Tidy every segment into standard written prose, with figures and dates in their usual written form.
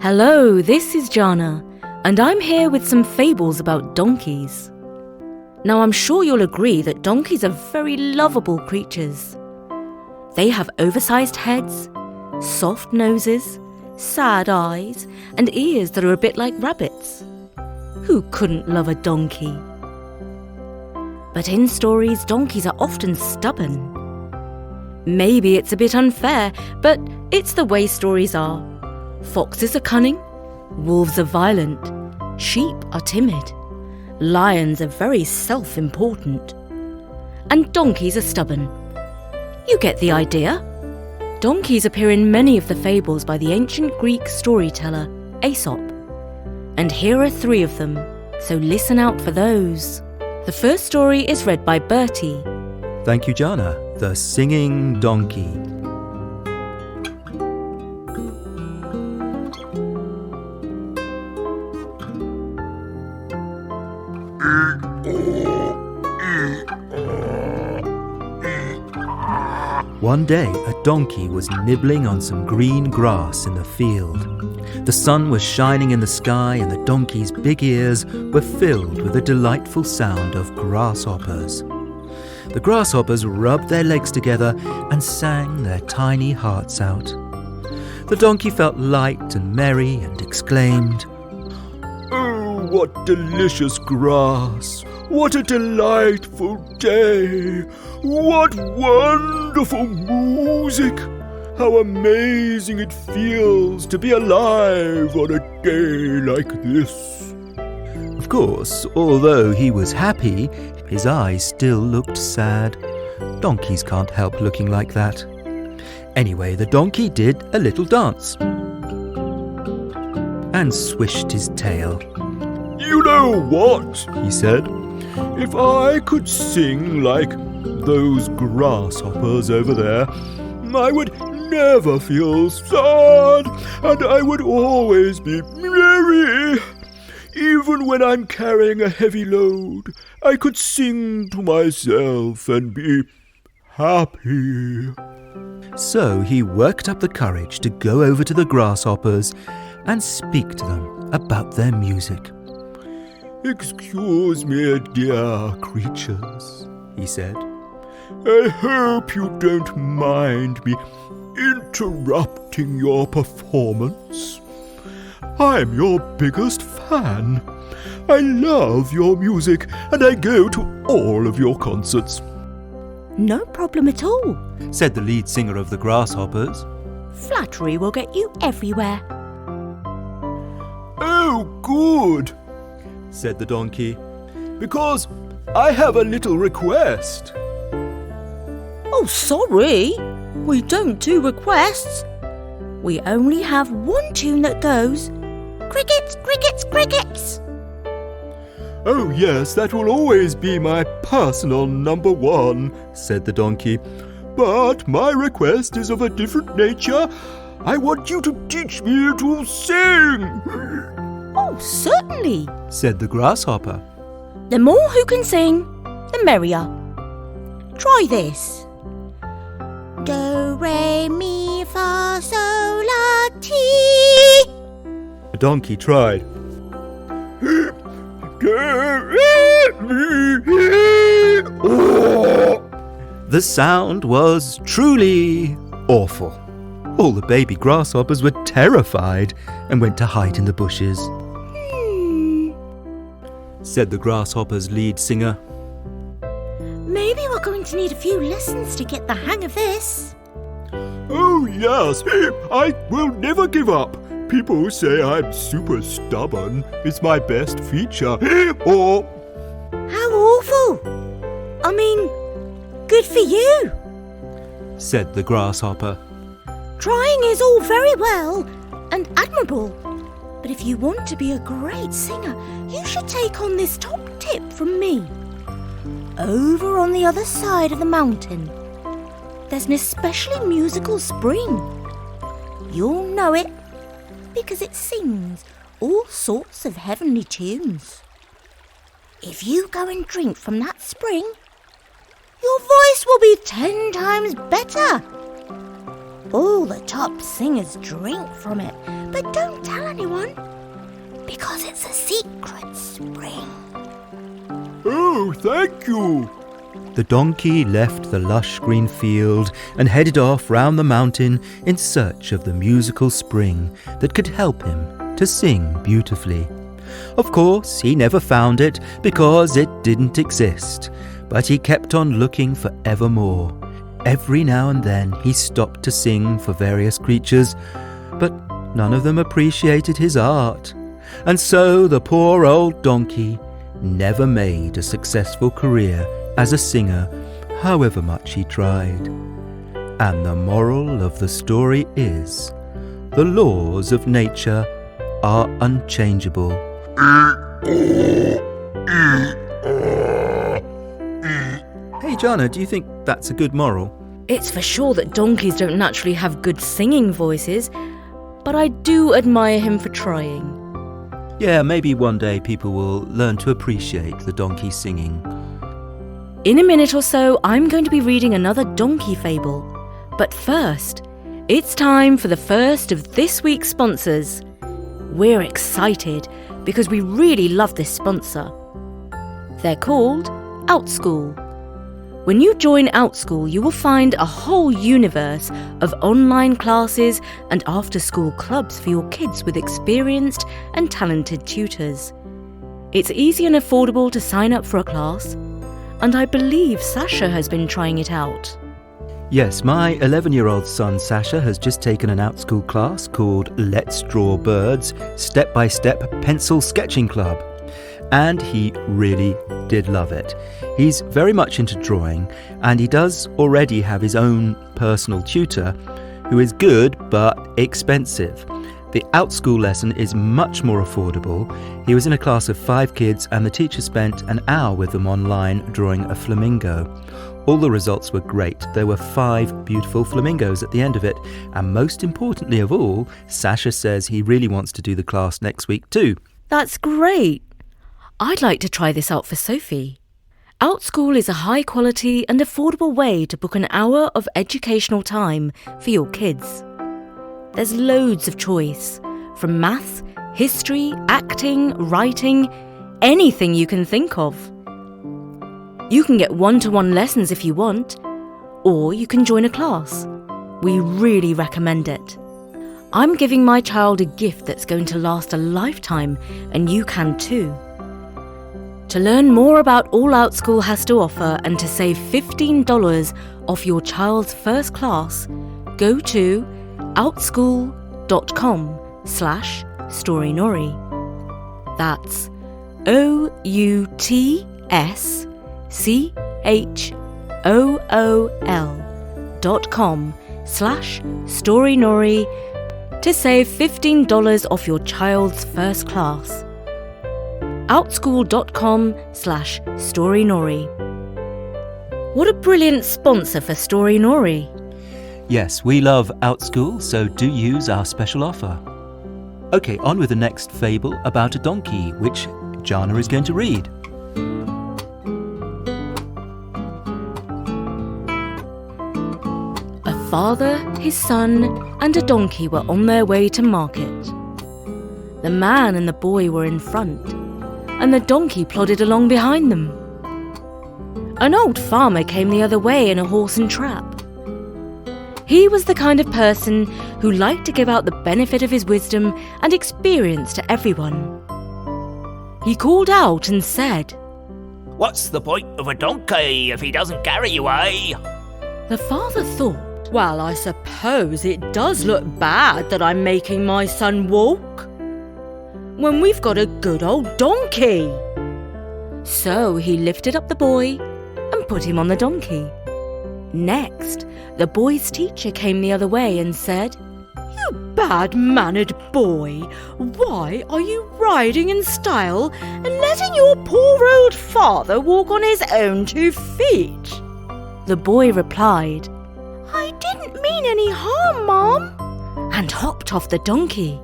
Hello, this is Jana, and I'm here with some fables about donkeys. Now, I'm sure you'll agree that donkeys are very lovable creatures. They have oversized heads, soft noses, sad eyes, and ears that are a bit like rabbits. Who couldn't love a donkey? But in stories, donkeys are often stubborn. Maybe it's a bit unfair, but it's the way stories are. Foxes are cunning, wolves are violent, sheep are timid, lions are very self-important, and donkeys are stubborn. You get the idea. Donkeys appear in many of the fables by the ancient Greek storyteller Aesop. And here are 3 of them, so listen out for those. The first story is read by Bertie. Thank you, Jana. The Singing Donkey. One day, a donkey was nibbling on some green grass in the field. The sun was shining in the sky and the donkey's big ears were filled with the delightful sound of grasshoppers. The grasshoppers rubbed their legs together and sang their tiny hearts out. The donkey felt light and merry and exclaimed, "Oh, what delicious grass! What a delightful day! What wonderful music! How amazing it feels to be alive on a day like this!" Of course, although he was happy, his eyes still looked sad. Donkeys can't help looking like that. Anyway, the donkey did a little dance and swished his tail. "You know what?" he said. "If I could sing like those grasshoppers over there, I would never feel sad, and I would always be merry. Even when I'm carrying a heavy load, I could sing to myself and be happy." So he worked up the courage to go over to the grasshoppers and speak to them about their music. "Excuse me, dear creatures," he said. "I hope you don't mind me interrupting your performance. I'm your biggest fan. I love your music and I go to all of your concerts." No problem at all, said the lead singer of the grasshoppers. Flattery will get you everywhere. "Oh, good," said the donkey, "because I have a little request." Oh, sorry, we don't do requests. We only have one tune that goes, "Crickets, crickets, crickets." "Oh yes, that will always be my personal number 1, said the donkey. "But my request is of a different nature. I want you to teach me to sing." Oh, certainly, said the grasshopper. The more who can sing, the merrier. Try this. Do, re, mi, fa, sol, la, ti. The donkey tried. The sound was truly awful. All the baby grasshoppers were terrified and went to hide in the bushes. Said the grasshopper's lead singer. Maybe we're going to need a few lessons to get the hang of this. "Oh yes, I will never give up. People say I'm super stubborn. It's my best feature. Or..." How awful! I mean, good for you, said the grasshopper. Trying is all very well and admirable, but if you want to be a great singer, you should take on this top tip from me. Over on the other side of the mountain, there's an especially musical spring. You'll know it because it sings all sorts of heavenly tunes. If you go and drink from that spring, your voice will be 10 times better. all the top singers drink from it. But don't tell anyone, because it's a secret spring. Oh, thank you. The donkey left the lush green field and headed off round the mountain in search of the musical spring that could help him to sing beautifully. Of course, he never found it because it didn't exist, but he kept on looking for evermore. Every now and then he stopped to sing for various creatures, but none of them appreciated his art. And so the poor old donkey never made a successful career as a singer, however much he tried. And the moral of the story is, the laws of nature are unchangeable. Hey Jana, do you think that's a good moral? It's for sure that donkeys don't naturally have good singing voices, but I do admire him for trying. Yeah, maybe one day people will learn to appreciate the donkey singing. In a minute or so, I'm going to be reading another donkey fable. But first, it's time for the first of this week's sponsors. We're excited because we really love this sponsor. They're called OutSchool. When you join OutSchool, you will find a whole universe of online classes and after-school clubs for your kids with experienced and talented tutors. It's easy and affordable to sign up for a class, and I believe Sasha has been trying it out. Yes, my 11-year-old son Sasha has just taken an OutSchool class called Let's Draw Birds Step-by-Step Pencil Sketching Club. And he really did love it. He's very much into drawing, and he does already have his own personal tutor, who is good but expensive. The OutSchool lesson is much more affordable. He was in a class of 5 kids, and the teacher spent an hour with them online drawing a flamingo. All the results were great. There were 5 beautiful flamingos at the end of it, and most importantly of all, Sasha says he really wants to do the class next week too. That's great! I'd like to try this out for Sophie. OutSchool is a high-quality and affordable way to book an hour of educational time for your kids. There's loads of choice, from maths, history, acting, writing, anything you can think of. You can get one-to-one lessons if you want, or you can join a class. We really recommend it. I'm giving my child a gift that's going to last a lifetime, and you can too. To learn more about all OutSchool has to offer and to save $15 off your child's first class, go to outschool.com/storynori. That's OUTSCHOOL.com/storynori to save $15 off your child's first class. outschool.com/storynori. What a brilliant sponsor for Storynori. Yes, we love OutSchool, so do use our special offer. Okay, on with the next fable about a donkey, which Jana is going to read. A father, his son, and a donkey were on their way to market. The man and the boy were in front, and the donkey plodded along behind them. An old farmer came the other way in a horse and trap. He was the kind of person who liked to give out the benefit of his wisdom and experience to everyone. He called out and said, "What's the point of a donkey if he doesn't carry you, eh?" The father thought, "Well, I suppose it does look bad that I'm making my son walk, when we've got a good old donkey." So he lifted up the boy and put him on the donkey. Next, the boy's teacher came the other way and said, "You bad-mannered boy, why are you riding in style and letting your poor old father walk on his own 2 feet?" The boy replied, "I didn't mean any harm, Mom," and hopped off the donkey.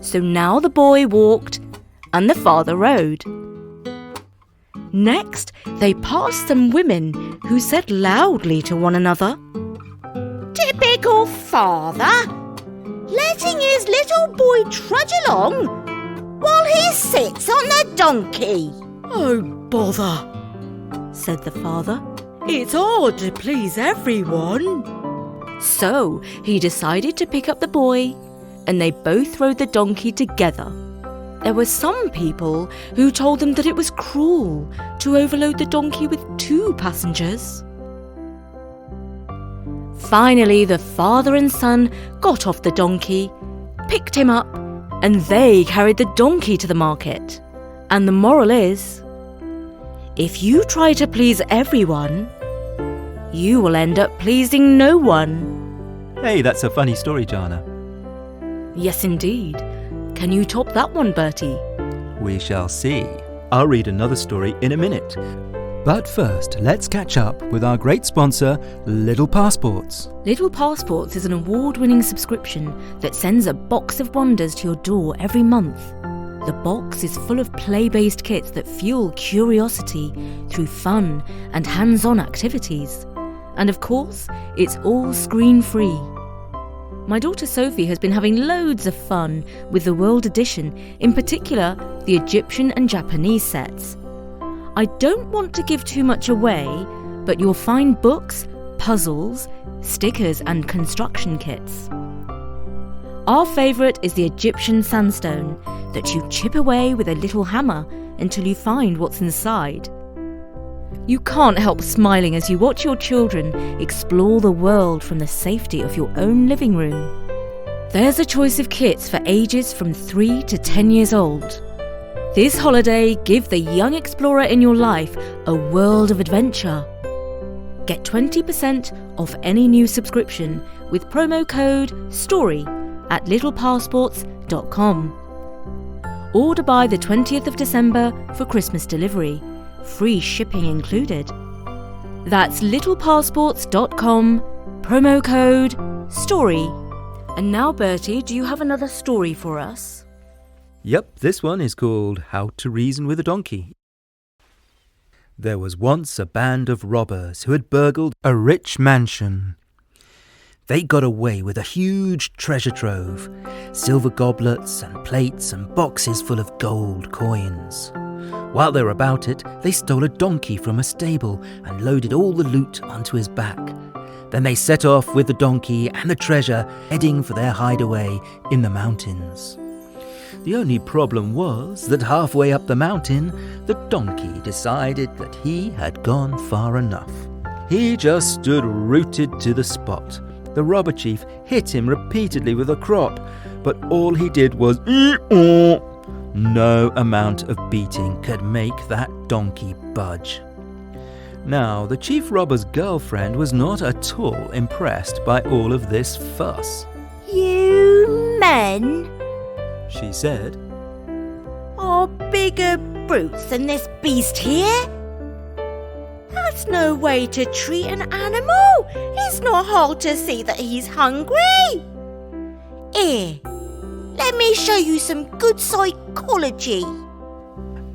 So now the boy walked and the father rode. Next, they passed some women who said loudly to one another, "Tippy typical father, letting his little boy trudge along while he sits on the donkey. Oh, bother, said the father. It's hard to please everyone. So he decided to pick up the boy, and they both rode the donkey together. There were some people who told them that it was cruel to overload the donkey with 2 passengers. Finally, the father and son got off the donkey, picked him up, and they carried the donkey to the market. And the moral is, if you try to please everyone, you will end up pleasing no one. Hey, that's a funny story, Jana. Yes, indeed. Can you top that one, Bertie? We shall see. I'll read another story in a minute. But first, let's catch up with our great sponsor, Little Passports. Little Passports is an award-winning subscription that sends a box of wonders to your door every month. The box is full of play-based kits that fuel curiosity through fun and hands-on activities. And of course, it's all screen-free. My daughter Sophie has been having loads of fun with the World Edition, in particular the Egyptian and Japanese sets. I don't want to give too much away, but you'll find books, puzzles, stickers and construction kits. Our favourite is the Egyptian sandstone that you chip away with a little hammer until you find what's inside. You can't help smiling as you watch your children explore the world from the safety of your own living room. There's a choice of kits for ages from 3 to 10 years old. This holiday, give the young explorer in your life a world of adventure. Get 20% off any new subscription with promo code STORY at littlepassports.com. Order by the 20th of December for Christmas delivery. Free shipping included. That's littlepassports.com, promo code STORY. And now, Bertie, do you have another story for us? Yep, this one is called How to Reason with a Donkey. There was once a band of robbers who had burgled a rich mansion. They got away with a huge treasure trove, silver goblets and plates and boxes full of gold coins. While they were about it, they stole a donkey from a stable and loaded all the loot onto his back. Then they set off with the donkey and the treasure, heading for their hideaway in the mountains. The only problem was that halfway up the mountain, the donkey decided that he had gone far enough. He just stood rooted to the spot. The robber chief hit him repeatedly with a crop, but all he did was "ee-aw." No amount of beating could make that donkey budge. Now, the chief robber's girlfriend was not at all impressed by all of this fuss. You men She said, are bigger brutes than this beast here. That's no way to treat an animal. It's not hard to see that he's hungry. Here, let me show you some good psychology.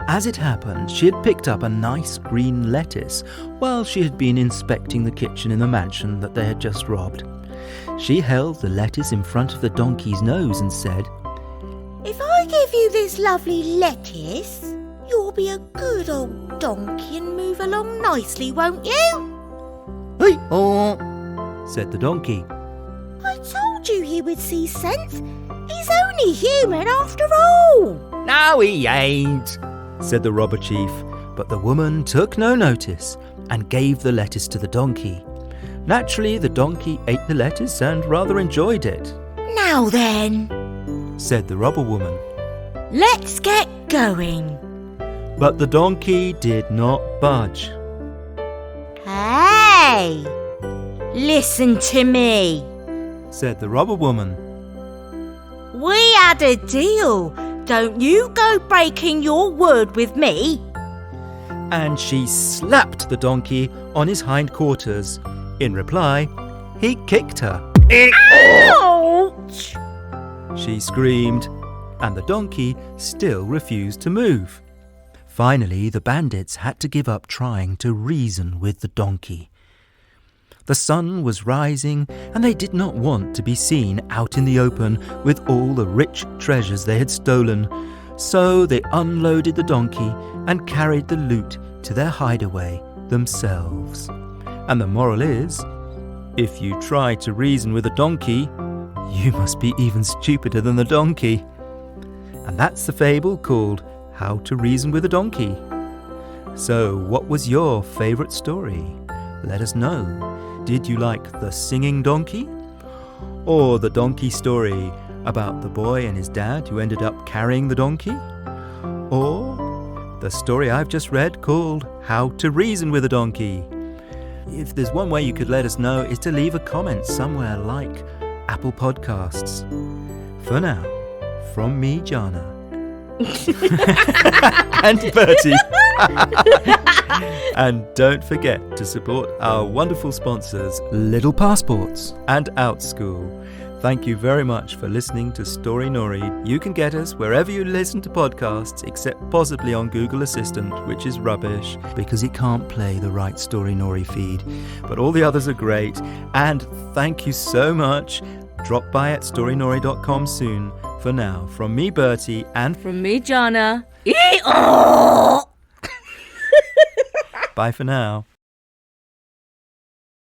As it happened, she had picked up a nice green lettuce while she had been inspecting the kitchen in the mansion that they had just robbed. She held the lettuce in front of the donkey's nose and said, If I give you this lovely lettuce, you'll be a good old donkey and move along nicely, won't you? "Hey-aw," said the donkey. I told you he would see sense. He's only human after all. No, he ain't. said the robber chief, but the woman took no notice and gave the lettuce to the donkey. Naturally, the donkey ate the lettuce and rather enjoyed it. Now then, Said the robber woman. let's get going. But the donkey did not budge. Hey, listen to me. Said the robber woman. We had a deal. Don't you go breaking your word with me. And she slapped the donkey on his hindquarters. In reply, he kicked her. Ouch! She screamed, and the donkey still refused to move. Finally, the bandits had to give up trying to reason with the donkey. The sun was rising, and they did not want to be seen out in the open with all the rich treasures they had stolen. So they unloaded the donkey and carried the loot to their hideaway themselves. And the moral is, if you try to reason with a donkey, you must be even stupider than the donkey. And that's the fable called How to Reason with a Donkey. So, what was your favourite story? Let us know. Did you like the singing donkey? Or the donkey story about the boy and his dad who ended up carrying the donkey? Or the story I've just read called How to Reason with a Donkey? If there's one way you could let us know is to leave a comment somewhere like Apple Podcasts. For now, from me, Jana. And Bertie. And don't forget to support our wonderful sponsors, Little Passports and Outschool. Thank you very much for listening to Story Nori. You can get us wherever you listen to podcasts, except possibly on Google Assistant, which is rubbish because it can't play the right Story Nori feed. But all the others are great. And thank you so much. Drop by at storynori.com soon. For now, from me, Bertie, and From me, Jana. bye for now.